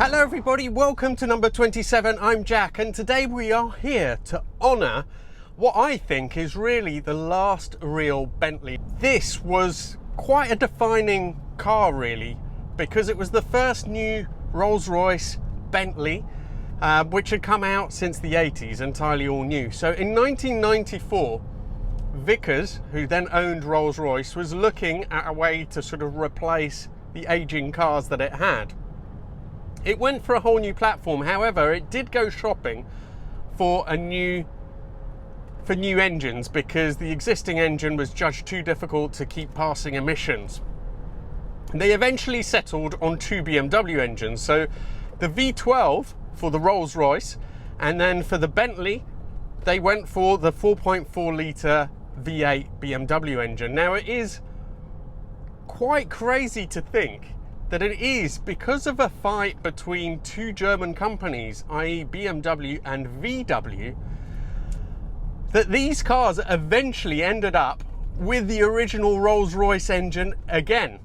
Hello everybody, welcome to number 27. I'm Jack, and today we are here to honour what I think is really the last real Bentley. This was quite a defining car really, because it was the first new Rolls Royce Bentley which had come out since the 80s, entirely all new. So in 1994, Vickers, who then owned Rolls Royce, was looking at a way to sort of replace the aging cars that it had. It went for a whole new platform. However, it did go shopping for new engines because the existing engine was judged too difficult to keep passing emissions. They eventually settled on two BMW engines, so the V12 for the Rolls Royce, and then for the Bentley they went for the 4.4 litre V8 BMW engine. Now it is quite crazy to think that it is because of a fight between two German companies, i.e. BMW and VW, that these cars eventually ended up with the original Rolls-Royce engine again.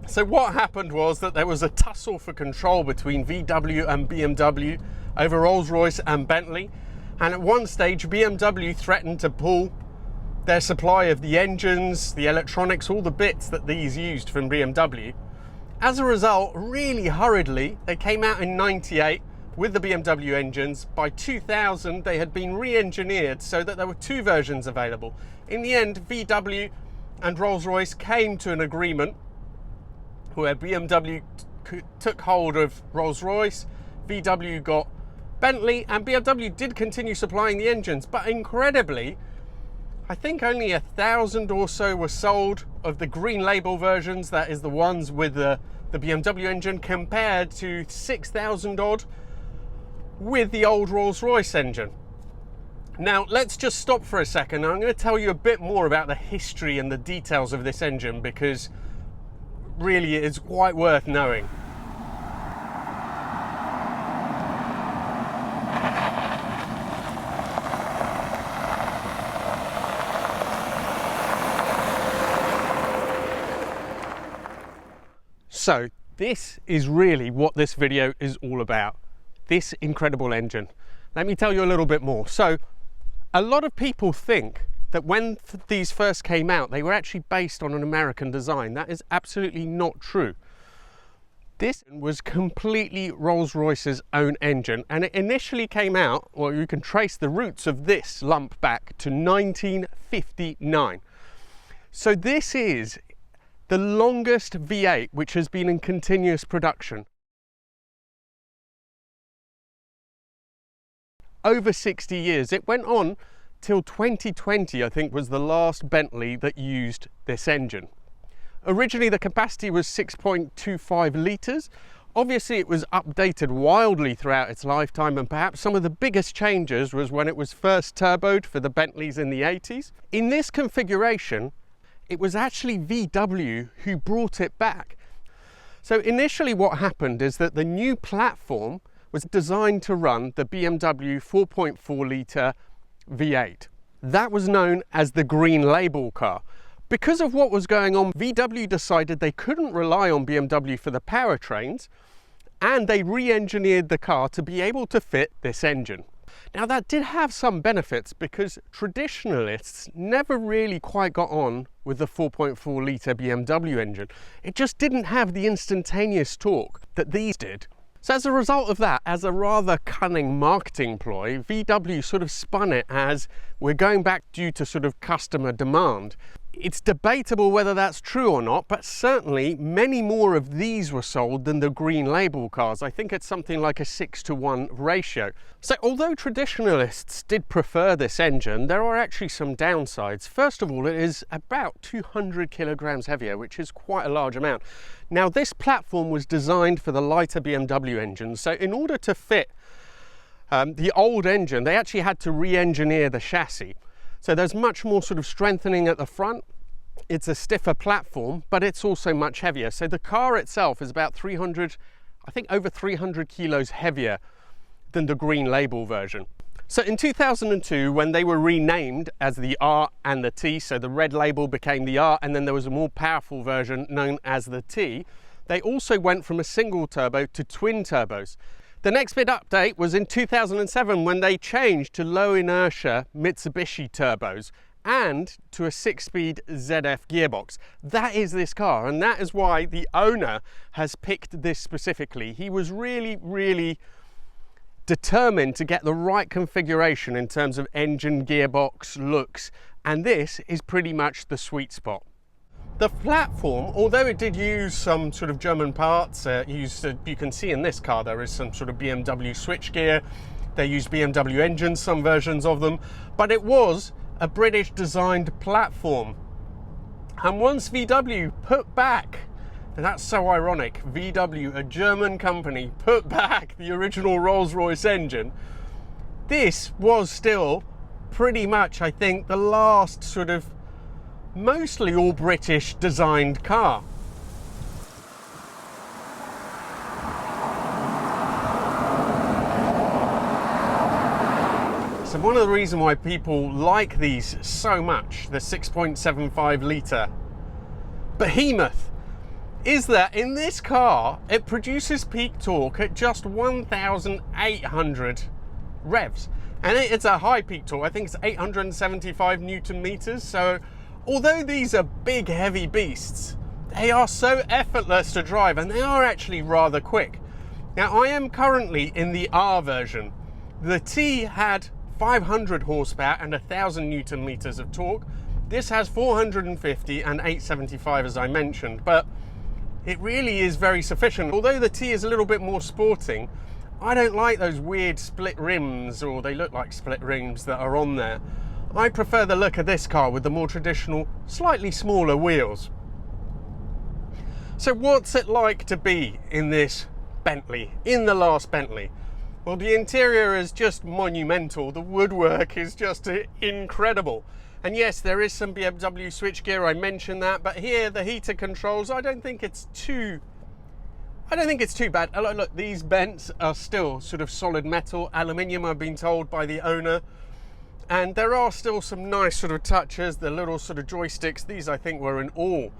So what happened was that there was a tussle for control between VW and BMW over Rolls-Royce and Bentley, and at one stage BMW threatened to pull their supply of the engines, the electronics, all the bits that these used from BMW. As a result, really hurriedly, they came out in '98 with the BMW engines. By 2000, they had been re-engineered so that there were two versions available. In the end, VW and Rolls-Royce came to an agreement where BMW took hold of Rolls-Royce, VW got Bentley, and BMW did continue supplying the engines. But incredibly, I think only 1,000 or so were sold of the green label versions, that is the ones with the BMW engine, compared to 6,000 odd with the old Rolls-Royce engine. Now let's just stop for a second. I'm going to tell you a bit more about the history and the details of this engine, because really it is quite worth knowing. So this is really what this video is all about, this incredible engine. Let me tell you a little bit more. So a lot of people think that when these first came out, they were actually based on an American design. That is absolutely not true. This was completely Rolls-Royce's own engine, and it initially came out, well, you can trace the roots of this lump back to 1959. So this is the longest V8 which has been in continuous production. Over 60 years. It went on till 2020, I think, was the last Bentley that used this engine. Originally the capacity was 6.25 litres. Obviously it was updated wildly throughout its lifetime, and perhaps some of the biggest changes was when it was first turboed for the Bentleys in the 80s. In this configuration, it was actually VW who brought it back. So initially what happened is that the new platform was designed to run the BMW 4.4 litre V8. That was known as the Green Label car. Because of what was going on, VW decided they couldn't rely on BMW for the powertrains, and they re-engineered the car to be able to fit this engine. Now that did have some benefits, because traditionalists never really quite got on with the 4.4 litre BMW engine. It just didn't have the instantaneous torque that these did. So as a result of that, as a rather cunning marketing ploy, VW sort of spun it as, we're going back due to sort of customer demand. It's debatable whether that's true or not, but certainly many more of these were sold than the Green Label cars. I think it's something like a 6-to-1 ratio. So although traditionalists did prefer this engine, there are actually some downsides. First of all, it is about 200 kilograms heavier, which is quite a large amount. Now this platform was designed for the lighter BMW engine, so in order to fit the old engine, they actually had to re-engineer the chassis. So there's much more sort of strengthening at the front. It's a stiffer platform, but it's also much heavier. So the car itself is about 300, I think over 300 kilos heavier than the Green Label version. So in 2002, when they were renamed as the R and the T, so the Red Label became the R, and then there was a more powerful version known as the T, They also went from a single turbo to twin turbos. The next big update was in 2007 when they changed to low inertia Mitsubishi turbos and to a 6-speed ZF gearbox. That is this car, and that is why the owner has picked this specifically. He was really determined to get the right configuration in terms of engine, gearbox, looks, and this is pretty much the sweet spot. The platform, although it did use some sort of German parts, you can see in this car there is some sort of BMW switchgear. They use BMW engines, some versions of them, but it was a British designed platform. And once VW put back, and that's so ironic, VW, a German company, put back the original Rolls Royce engine, this was still pretty much, I think, the last sort of mostly all British designed car. So one of the reasons why people like these so much, the 6.75 litre behemoth, is that in this car it produces peak torque at just 1,800 revs, and it's a high peak torque. I think it's 875 Newton meters. So although these are big heavy beasts, they are so effortless to drive, and they are actually rather quick. Now I am currently in the R version. The T had 500 horsepower and 1,000 Newton meters of torque. This has 450 and 875, as I mentioned, but it really is very sufficient. Although the T is a little bit more sporting, I don't like those weird split rims, or they look like split rims, that are on there. I prefer the look of this car with the more traditional, slightly smaller wheels. So what's it like to be in this Bentley, in the last Bentley? Well, the interior is just monumental. The woodwork is just incredible. And yes, there is some BMW switchgear, I mentioned that, but here the heater controls, I don't think it's too bad. Look, these vents are still sort of solid metal, aluminium, I've been told by the owner. And there are still some nice sort of touches, the little sort of joysticks. These I think were in all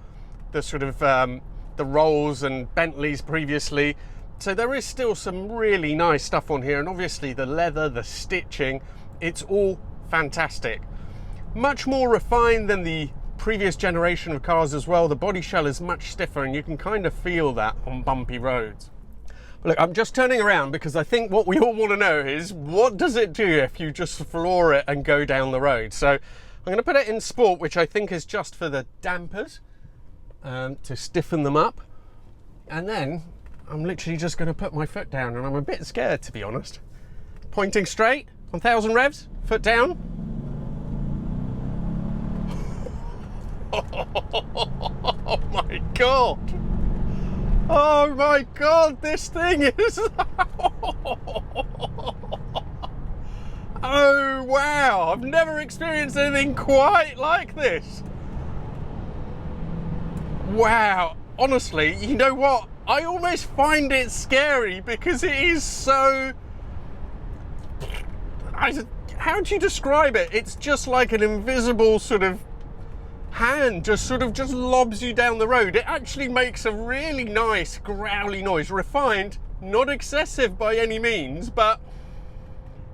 the sort of the Rolls and Bentleys previously. So there is still some really nice stuff on here, and obviously the leather, the stitching, it's all fantastic. Much more refined than the previous generation of cars as well. The body shell is much stiffer, and you can kind of feel that on bumpy roads. Look, I'm just turning around because I think what we all want to know is, what does it do if you just floor it and go down the road? So I'm going to put it in sport, which I think is just for the dampers, to stiffen them up. And then I'm literally just going to put my foot down, and I'm a bit scared, to be honest. Pointing straight, 1,000 revs, foot down. Oh my God. Oh my God, this thing is... Oh wow, I've never experienced anything quite like this. Wow, honestly, you know what? I almost find it scary because it is so... How do you describe it? It's just like an invisible sort of hand just lobs you down the road. It actually makes a really nice growly noise, refined, not excessive by any means, but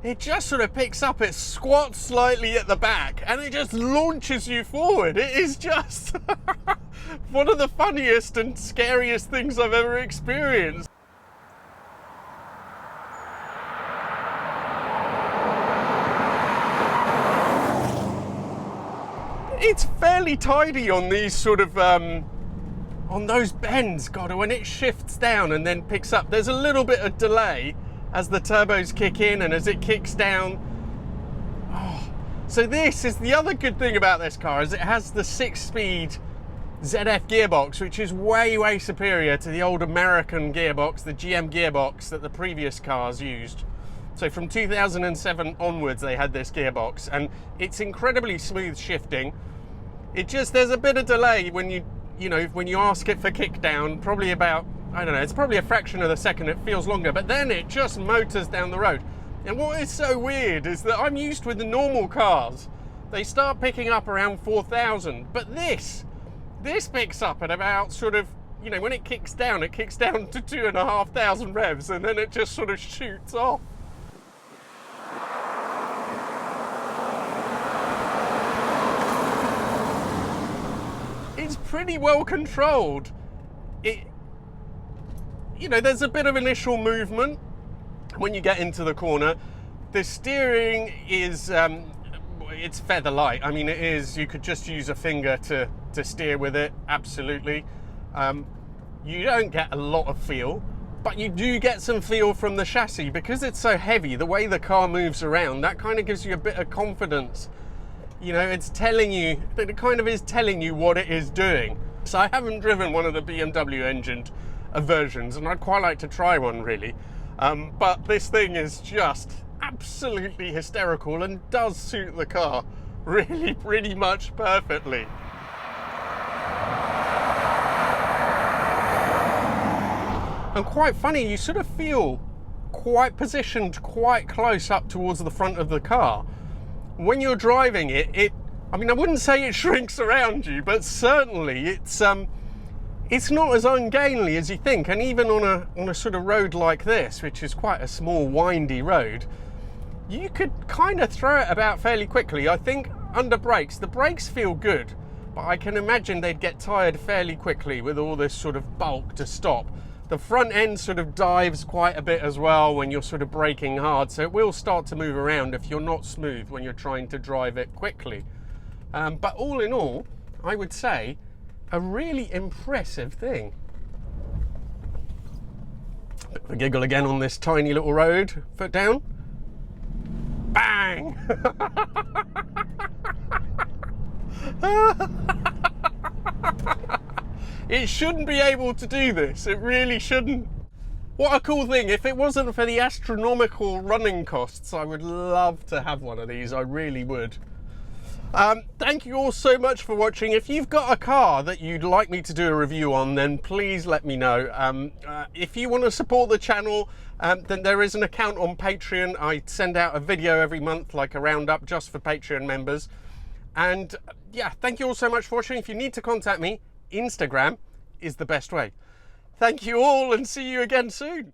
it just sort of picks up, it squats slightly at the back, and it just launches you forward. It is just one of the funniest and scariest things I've ever experienced. It's fairly tidy on these sort of, on those bends. God, when it shifts down and then picks up, there's a little bit of delay as the turbos kick in and as it kicks down. Oh. So this is the other good thing about this car, is it has the 6-speed ZF gearbox, which is way superior to the old American gearbox, the GM gearbox that the previous cars used. So from 2007 onwards they had this gearbox, and it's incredibly smooth shifting. It just, there's a bit of delay when when you ask it for kick down, probably about, I don't know, it's probably a fraction of a second, it feels longer, but then it just motors down the road. And what is so weird is that I'm used with the normal cars, they start picking up around 4,000, but this picks up at about sort of you know, when it kicks down to 2,500 revs, and then it just sort of shoots off. It's pretty well controlled. You know, there's a bit of initial movement when you get into the corner. The steering is, it's feather light. I mean, it is, you could just use a finger to steer with it, absolutely. You don't get a lot of feel, but you do get some feel from the chassis because it's so heavy. The way the car moves around, that kind of gives you a bit of confidence. You know, it's telling you, it kind of is telling you what it is doing. So I haven't driven one of the BMW engined versions, and I'd quite like to try one, really. But this thing is just absolutely hysterical and does suit the car really pretty much perfectly. And quite funny, you sort of feel quite positioned quite close up towards the front of the car. When you're driving it, I mean, I wouldn't say it shrinks around you, but certainly it's not as ungainly as you think. And even on a sort of road like this, which is quite a small, windy road, you could kind of throw it about fairly quickly. I think under brakes, the brakes feel good, but I can imagine they'd get tired fairly quickly with all this sort of bulk to stop. The front end sort of dives quite a bit as well when you're sort of braking hard, so it will start to move around if you're not smooth when you're trying to drive it quickly. But all in all, I would say a really impressive thing. Bit of a giggle again on this tiny little road, foot down. Bang! It shouldn't be able to do this, it really shouldn't. What a cool thing. If it wasn't for the astronomical running costs, I would love to have one of these, I really would. Thank you all so much for watching. If you've got a car that you'd like me to do a review on, then please let me know. If you want to support the channel, then there is an account on Patreon. I send out a video every month, like a roundup just for Patreon members. And yeah, thank you all so much for watching. If you need to contact me, Instagram is the best way. Thank you all and see you again soon.